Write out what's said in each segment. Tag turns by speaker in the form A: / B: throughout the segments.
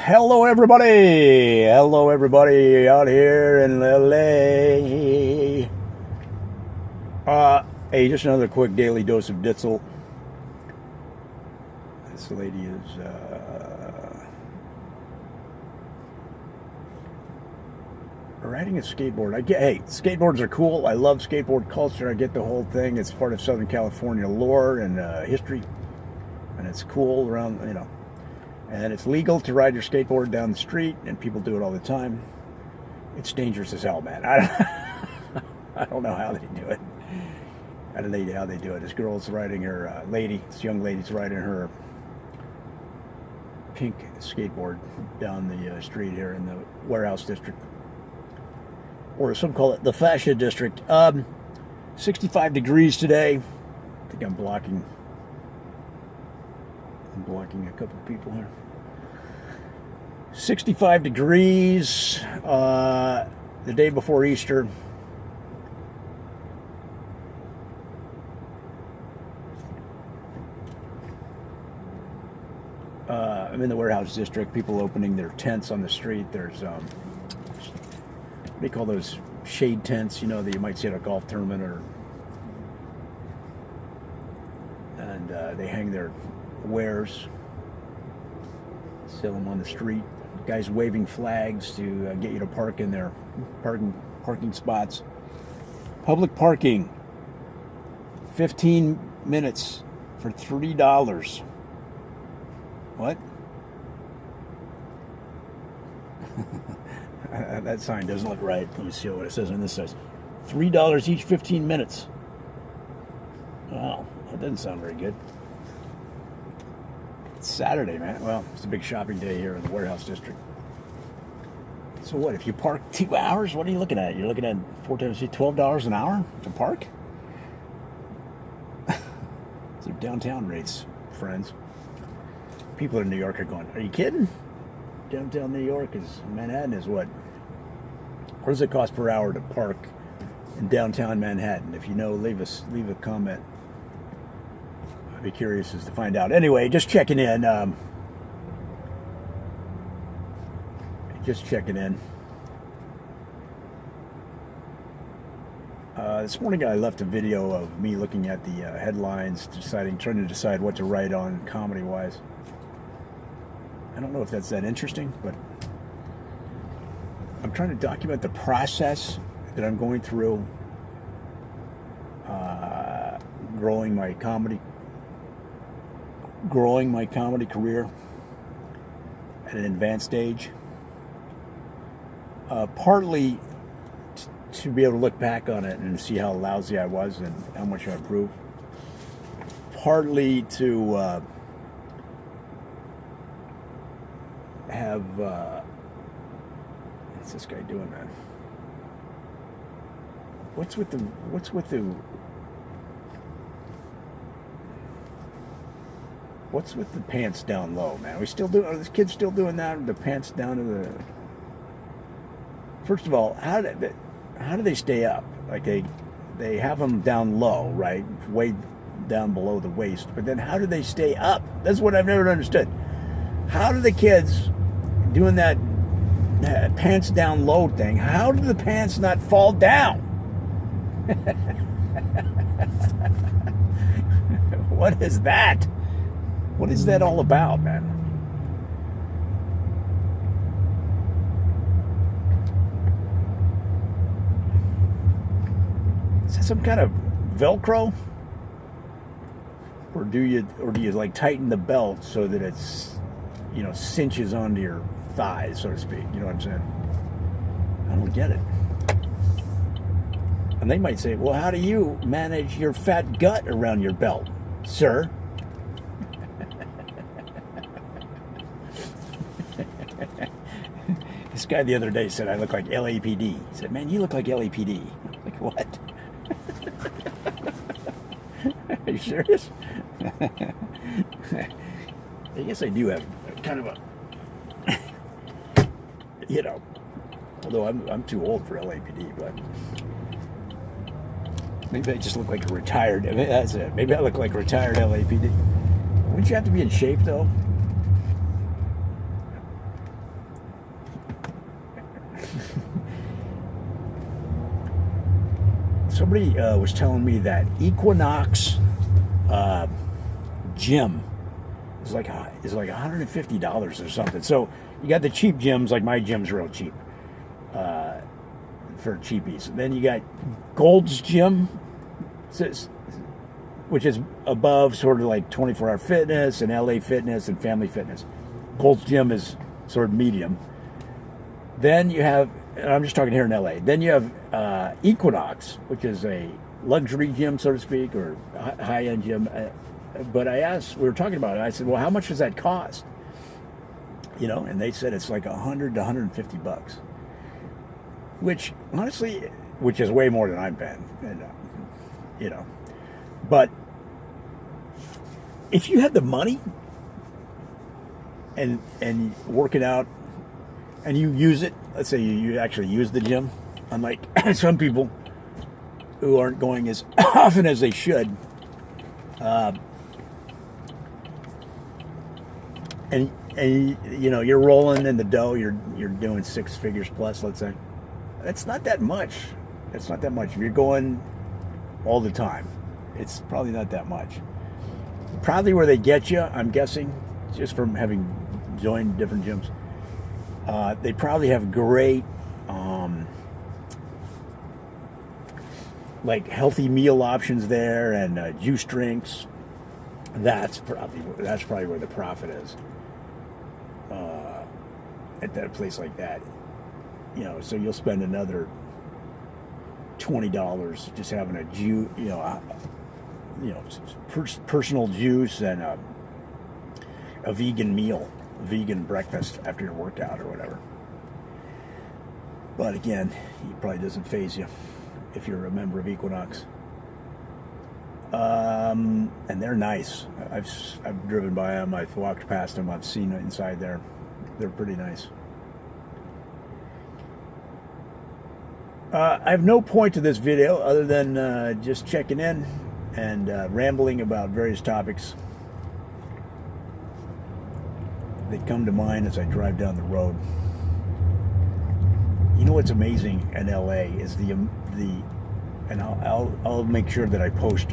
A: Hello everybody out here in LA. Hey, just another quick daily dose of Ditzel. This lady is riding a skateboard. Hey, skateboards are cool. I love skateboard culture. I get the whole thing. It's part of Southern California lore and history, and it's cool around, and it's legal to ride your skateboard down the street, and people do it all the time. It's dangerous as hell, man. I don't know how they do it. I don't know how they do it. This girl's riding her this young lady's riding her pink skateboard down the street here in the warehouse district, or some call it the fascia district. 65 degrees today. I think I'm blocking a couple of people here. 65 degrees the day before Easter. I'm in the warehouse district. People opening their tents on the street. There's what do you call those shade tents? That you might see at a golf tournament, and they hang their wares, sell them on the street. Guys waving flags to get you to park in their parking spots. Public parking, 15 minutes for $3. What? That sign doesn't look right. Let me see what it says on this side. $3 each, 15 minutes. Wow, that doesn't sound very good. It's Saturday, man. Well, it's a big shopping day here in the warehouse district. So what, if you park 2 hours, what are you looking at? You're looking at 4 times $12 an hour to park? These are downtown rates, friends. People in New York are going, are you kidding? Downtown New York Manhattan is what? What does it cost per hour to park in downtown Manhattan? If you know, leave a comment. I'd be curious as to find out. Anyway, just checking in. This morning I left a video of me looking at the headlines, trying to decide what to write on comedy-wise. I don't know if that's that interesting, but I'm trying to document the process that I'm going through, growing my comedy career at an advanced age. Partly to be able to look back on it and see how lousy I was and how much I improved. Partly to have what's this guy doing, man? What's with the pants down low, man? Are this kid still doing that? The pants down to the. First of all, how do they stay up? Like they have them down low, right? Way down below the waist. But then how do they stay up? That's what I've never understood. How do the kids doing that pants down low thing, how do the pants not fall down? What is that? What is that all about, man? Is that some kind of Velcro? Or do you like tighten the belt so that it's cinches onto your thighs, so to speak? You know what I'm saying? I don't get it. And they might say, well, how do you manage your fat gut around your belt, sir? This guy the other day said I look like LAPD. He said, man, you look like LAPD. I'm like, what? Are you serious? I guess I do have kind of a, although I'm too old for LAPD, but maybe I just look like a retired, that's it. Maybe I look like a retired LAPD. Wouldn't you have to be in shape, though? somebody was telling me that Equinox gym is like $150 or something. So you got the cheap gyms, like my gym's real cheap for cheapies. Then you got Gold's Gym, which is above sort of like 24-hour fitness and LA Fitness and Family Fitness. Gold's Gym is sort of medium. Then you have, and I'm just talking here in LA, then you have Equinox, which is a luxury gym, so to speak, or high-end gym. But I asked, we were talking about it, I said, well, how much does that cost? You know, and they said it's like $100 to $150, which honestly, which is way more than I'm paying, and, you know. But if you have the money and working out and you use it, let's say you actually use the gym, unlike some people who aren't going as often as they should, and you know, you're rolling in the dough, you're doing 6 figures plus, let's say. That's not that much. It's not that much. If you're going all the time, it's probably not that much. Probably where they get you, I'm guessing, just from having joined different gyms, they probably have great like healthy meal options there and juice drinks. That's probably where the profit is at that place like that. You know, so you'll spend another $20 just having a juice, personal juice and a vegan meal, a vegan breakfast after your workout or whatever. But again, it probably doesn't faze you if you're a member of Equinox. And they're nice. I've driven by them. I've walked past them. I've seen it inside there. They're pretty nice. I have no point to this video other than just checking in and rambling about various topics that come to mind as I drive down the road. You know what's amazing in LA is and I'll make sure that I post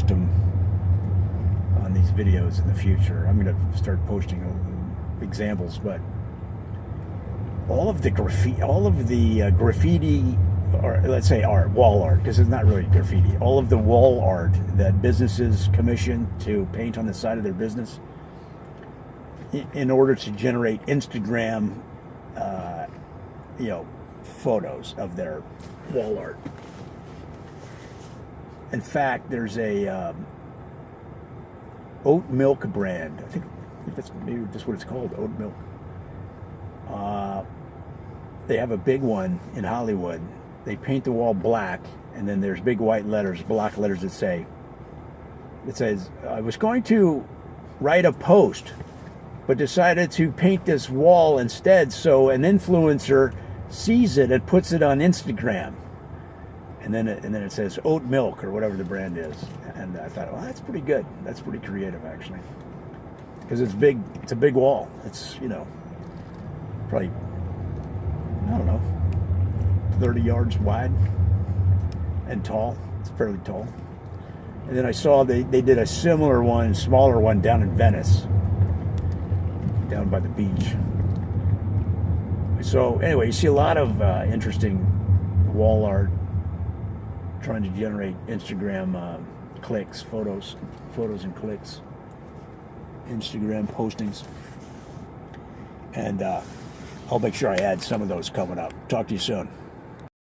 A: them on these videos in the future. I'm going to start posting examples, but all of the graffiti, or let's say art, wall art, because it's not really graffiti, all of the wall art that businesses commission to paint on the side of their business in order to generate Instagram photos of their wall art. In fact, there's a oat milk brand. I think that's what it's called, oat milk. They have a big one in Hollywood. They paint the wall black, and then there's big white letters, block letters that says, I was going to write a post, but decided to paint this wall instead so an influencer sees it and puts it on Instagram. And then it says oat milk or whatever the brand is. And I thought, well, that's pretty good. That's pretty creative, actually. Because it's big. It's a big wall. It's, probably, I don't know, 30 yards wide and tall. It's fairly tall. And then I saw they did a similar one, smaller one, down in Venice, down by the beach. So anyway, you see a lot of interesting wall art trying to generate Instagram clicks, photos and clicks, Instagram postings. And I'll make sure I add some of those coming up. Talk to you soon.